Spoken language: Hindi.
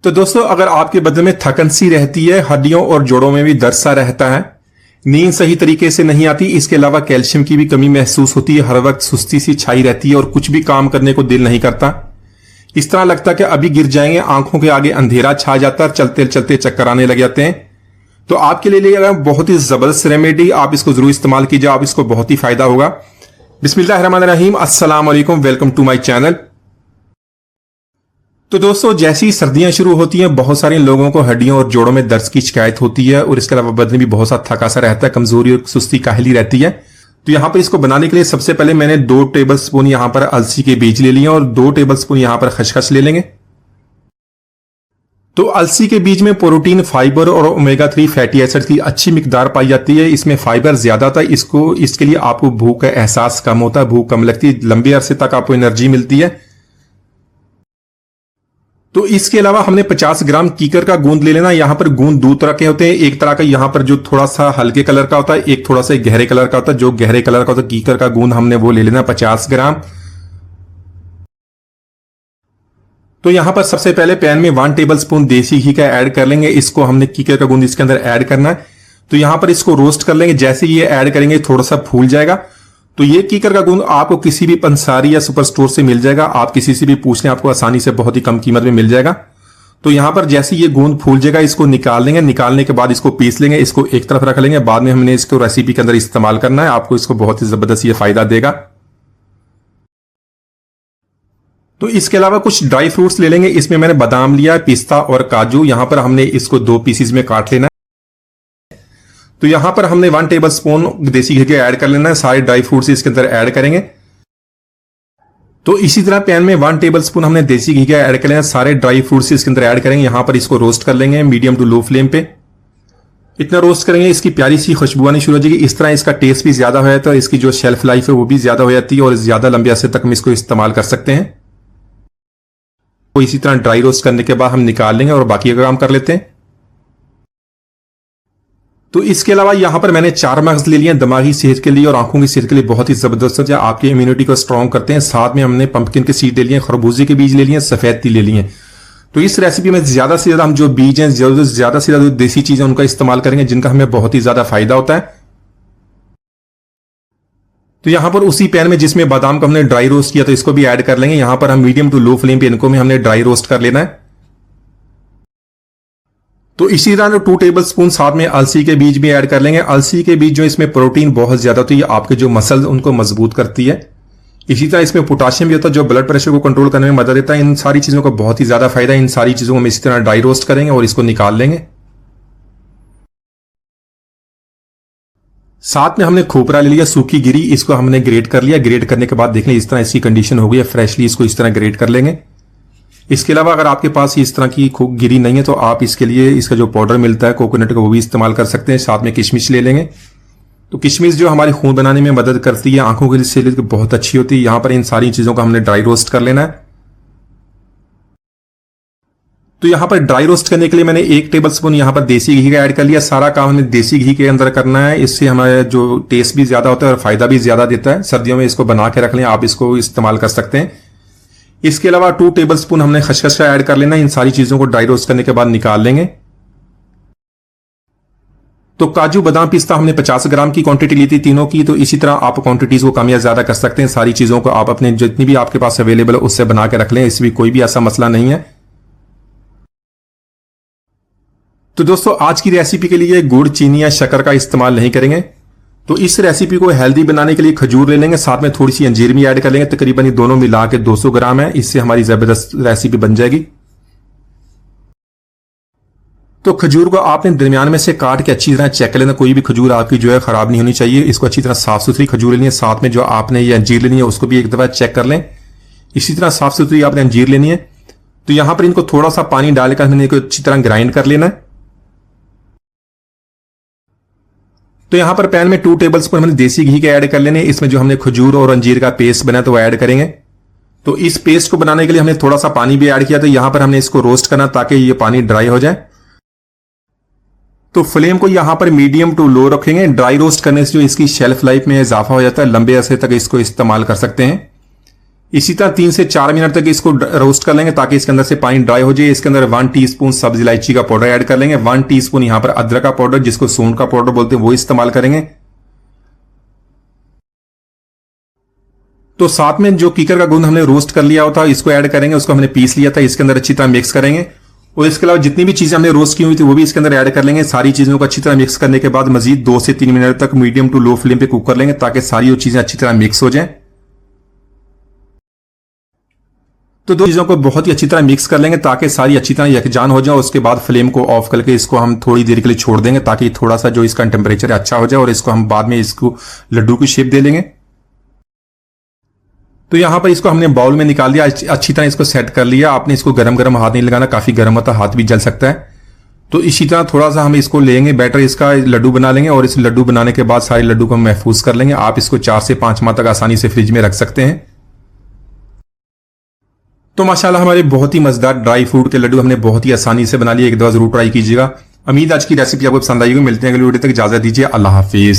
तो दोस्तों, अगर आपके बदन में थकन सी रहती है, हड्डियों और जोड़ों में भी दर्द सा रहता है, नींद सही तरीके से नहीं आती, इसके अलावा कैल्शियम की भी कमी महसूस होती है, हर वक्त सुस्ती सी छाई रहती है और कुछ भी काम करने को दिल नहीं करता, इस तरह लगता है कि अभी गिर जाएंगे, आंखों के आगे अंधेरा छा जाता है, चलते चलते चक्कर आने लग जाते हैं, तो आपके लिए लिया बहुत ही जबरदस्त रेमेडी। आप इसको जरूर इस्तेमाल कीजिए, आप इसको बहुत ही फायदा होगा। बिस्मिल्लाहिर्रहमानिर्रहीम, अस्सलाम वालेकुम, वेलकम टू माय चैनल। तो दोस्तों, जैसी सर्दियां शुरू होती हैं, बहुत सारे लोगों को हड्डियों और जोड़ों में दर्द की शिकायत होती है और इसके अलावा बदन भी बहुत सा थका सा रहता है, कमजोरी और सुस्ती काहली रहती है। तो यहां पर इसको बनाने के लिए सबसे पहले मैंने 2 टेबल स्पून यहां पर अलसी के बीज ले लिए और 2 टेबल स्पून यहां पर खसखस ले लेंगे। तो अलसी के बीज में प्रोटीन, फाइबर और ओमेगा 3 फैटी एसिड की अच्छी मिकदार पाई जाती है। इसमें फाइबर ज्यादा था, इसके लिए आपको भूख का एहसास कम होता है, भूख कम लगती है, लंबे अरसे तक आपको एनर्जी मिलती है। तो इसके अलावा हमने 50 ग्राम कीकर का गूंद ले लेना। यहां पर गूंद 2 तरह के होते हैं, एक तरह का यहां पर जो थोड़ा सा हल्के कलर का होता है, एक थोड़ा सा गहरे कलर का होता है। जो गहरे कलर का होता है कीकर का गूंद हमने वो ले लेना 50 ग्राम। तो यहां पर सबसे पहले पैन में 1 टेबल स्पून देसी घी का ऐड कर लेंगे। इसको हमने कीकर का गूंद इसके अंदर ऐड करना है। तो यहां पर इसको रोस्ट कर लेंगे। जैसे ये ऐड करेंगे थोड़ा सा फूल जाएगा। तो ये कीकर का गूंद आपको किसी भी पंसारी या सुपर स्टोर से मिल जाएगा, आप किसी से भी पूछ लें, आपको आसानी से बहुत ही कम कीमत में मिल जाएगा। तो यहां पर जैसे ये गूंद फूल जाएगा, इसको निकाल लेंगे। निकालने के बाद इसको पीस लेंगे, इसको एक तरफ रख लेंगे। बाद में हमने इसको रेसिपी के अंदर इस्तेमाल करना है, आपको इसको बहुत ही जबरदस्त ये फायदा देगा। तो इसके अलावा कुछ ड्राई फ्रूट्स ले लेंगे। इसमें मैंने बादाम लिया, पिस्ता और काजू। यहां पर हमने इसको 2 पीसीज में काट लेना है। तो यहां पर हमने 1 टेबल स्पून देसी घी का ऐड कर लेना है। सारे ड्राई फ्रूट्स इसके अंदर ऐड करेंगे। तो इसी तरह पैन में 1 टेबल स्पून हमने देसी घी का ऐड कर लेना है। सारे ड्राई फ्रूट्स इसके अंदर ऐड करेंगे। यहां पर इसको रोस्ट कर लेंगे मीडियम टू लो फ्लेम पे। इतना रोस्ट करेंगे इसकी प्यारी सी खुशबू आनी शुरू हो जाएगी। इस तरह इसका टेस्ट भी ज्यादा हो जाता है, इसकी जो शेल्फ लाइफ है वो भी ज्यादा हो जाती है और ज्यादा लंबे अरसे तक हम इसको इस्तेमाल कर सकते हैं। तो इसी तरह ड्राई रोस्ट करने के बाद हम निकाल लेंगे और बाकी का काम कर लेते हैं। तो इसके अलावा यहां पर मैंने 4 मगज ले लिए दिमागी सेहत के लिए और आंखों की सेहत के लिए बहुत ही जबरदस्त है, आपकी इम्यूनिटी को स्ट्रांग करते हैं। साथ में हमने पंपकिन के सीड ले लिए, खरबूजे के बीज ले लिए, सफेद तिल ले लिए। तो इस रेसिपी में ज्यादा से ज्यादा हम जो बीज हैं, ज्यादा से ज्यादा देसी चीजें उनका इस्तेमाल करेंगे, जिनका हमें बहुत ही ज्यादा फायदा होता है। तो यहां पर उसी पैन में जिसमें बादाम को हमने ड्राई रोस्ट किया, तो इसको भी ऐड कर लेंगे। यहां पर हम मीडियम टू लो फ्लेम पे इनको भी हमने ड्राई रोस्ट कर लेना है। तो इसी तरह 2 टेबल स्पून साथ में अलसी के बीज भी ऐड कर लेंगे। अलसी के बीज जो इसमें प्रोटीन बहुत ज्यादा होती है, आपके जो मसल उनको मजबूत करती है। इसी तरह इसमें पोटाशियम भी होता है जो ब्लड प्रेशर को कंट्रोल करने में मदद देता है। इन सारी चीजों का बहुत ही ज्यादा फायदा है। इन सारी चीजों को हम इसी तरह ड्राई रोस्ट करेंगे और इसको निकाल लेंगे। साथ में हमने खोपरा ले लिया, सूखी गिरी, इसको हमने ग्रेट कर लिया। ग्रेट करने के बाद देख लें इस तरह इसकी कंडीशन हो गई है, फ्रेशली इसको इस तरह ग्रेट कर लेंगे। इसके अलावा अगर आपके पास इस तरह की गिरी नहीं है तो आप इसके लिए इसका जो पाउडर मिलता है कोकोनट का, वो भी इस्तेमाल कर सकते हैं। साथ में किशमिश ले लेंगे। तो किशमिश जो हमारे खून बनाने में मदद करती है, आंखों के लिए बहुत अच्छी होती है। यहां पर इन सारी चीजों को हमने ड्राई रोस्ट कर लेना है। तो यहां पर ड्राई रोस्ट करने के लिए मैंने 1 टेबल स्पून यहां पर देसी घी का ऐड कर लिया। सारा काम हमें देसी घी के अंदर करना है, इससे हमारा जो टेस्ट भी ज्यादा होता है और फायदा भी ज्यादा देता है। सर्दियों में इसको बना के रख लें, आप इसको इस्तेमाल कर सकते हैं। इसके अलावा 2 टेबल स्पून हमने खसखस का ऐड कर लेना। इन सारी चीजों को ड्राई रोस्ट करने के बाद निकाल लेंगे। तो काजू, बादाम, पिस्ता हमने 50 ग्राम की क्वांटिटी ली थी तीनों की। तो इसी तरह आप क्वांटिटीज को कम या ज्यादा कर सकते हैं। सारी चीजों को आप अपने जितनी भी आपके पास अवेलेबल है उससे बना के रख लें, इसमें कोई भी ऐसा मसला नहीं है। तो दोस्तों, आज की रेसिपी के लिए गुड़, चीनी या शक्कर का इस्तेमाल नहीं करेंगे। तो इस रेसिपी को हेल्दी बनाने के लिए खजूर ले लेंगे, साथ में थोड़ी सी अंजीर भी ऐड कर लेंगे। तकरीबन ये दोनों मिला के 200 ग्राम है, इससे हमारी जबरदस्त रेसिपी बन जाएगी। तो खजूर को आपने दरमियान में से काट के अच्छी तरह चेक कर लेना, कोई भी खजूर आपकी जो है खराब नहीं होनी चाहिए। इसको अच्छी तरह साफ सुथरी खजूर लेनी है। साथ में जो आपने ये अंजीर लेनी है उसको भी एक दफा चेक कर लें। इसी तरह साफ सुथरी आपने अंजीर लेनी है। तो यहां पर इनको थोड़ा सा पानी डालकर हमने इनको अच्छी तरह ग्राइंड कर लेना है। तो यहां पर पैन में 2 टेबल स्पून हमने देसी घी के ऐड कर लेने। इसमें जो हमने खजूर और अंजीर का पेस्ट बना तो वो ऐड करेंगे। तो इस पेस्ट को बनाने के लिए हमने थोड़ा सा पानी भी ऐड किया। तो यहां पर हमने इसको रोस्ट करना ताकि ये पानी ड्राई हो जाए। तो फ्लेम को यहां पर मीडियम टू लो रखेंगे। ड्राई रोस्ट करने से जो इसकी शेल्फ लाइफ में इजाफा हो जाता है, लंबे अरसे तक इसको इस्तेमाल कर सकते हैं। इसी तरह 3 से 4 मिनट तक इसको रोस्ट कर लेंगे ताकि इसके अंदर से पानी ड्राई हो जाए। इसके अंदर 1 टीस्पून सब्ज इलायची का पाउडर ऐड कर लेंगे, 1 टीस्पून यहां पर अदरक का पाउडर जिसको सूंड का पाउडर बोलते हैं वो इस्तेमाल करेंगे। तो साथ में जो कीकर का गुंद हमने रोस्ट कर लिया था इसको ऐड करेंगे, उसको हमने पीस लिया था, इसके अंदर अच्छी तरह मिक्स करेंगे। और इसके अलावा जितनी भी चीजें हमने रोस्ट की हुई थी वो भी इसके अंदर ऐड कर लेंगे। सारी चीजों को अच्छी तरह मिक्स करने के बाद मजीद 2 से 3 मिनट तक मीडियम टू लो फ्लेम पे कुक कर लेंगे ताकि सारी वो चीजें अच्छी तरह मिक्स हो जाएं। तो दो चीजों को बहुत ही अच्छी तरह मिक्स कर लेंगे ताकि सारी अच्छी तरह यकजान हो जाए। उसके बाद फ्लेम को ऑफ करके इसको हम थोड़ी देर के लिए छोड़ देंगे ताकि थोड़ा सा जो इसका टेम्परेचर है अच्छा हो जाए और इसको हम बाद में इसको लड्डू की शेप दे लेंगे। तो यहां पर इसको हमने बाउल में निकाल दिया, अच्छी तरह इसको सेट कर लिया। आपने इसको गरम गरम हाथ नहीं लगाना, काफी गर्म होता है, हाथ भी जल सकता है। तो इसी तरह थोड़ा सा हम इसको लेंगे, बैटर इसका लड्डू बना लेंगे और इस लड्डू बनाने के बाद सारे लड्डू को हम महफूज कर लेंगे। आप इसको 4 से 5 माह तक आसानी से फ्रिज में रख सकते हैं। तो माशाल्लाह हमारे बहुत ही मजेदार ड्राई फ्रूट के लड्डू हमने बहुत ही आसानी से बना लिए। एक दफा जरूर ट्राई कीजिएगा। उम्मीद आज की रेसिपी आपको पसंद आई होगी। मिलते हैं अगली वीडियो तक, इजाजत दीजिए, अल्लाह हाफिज।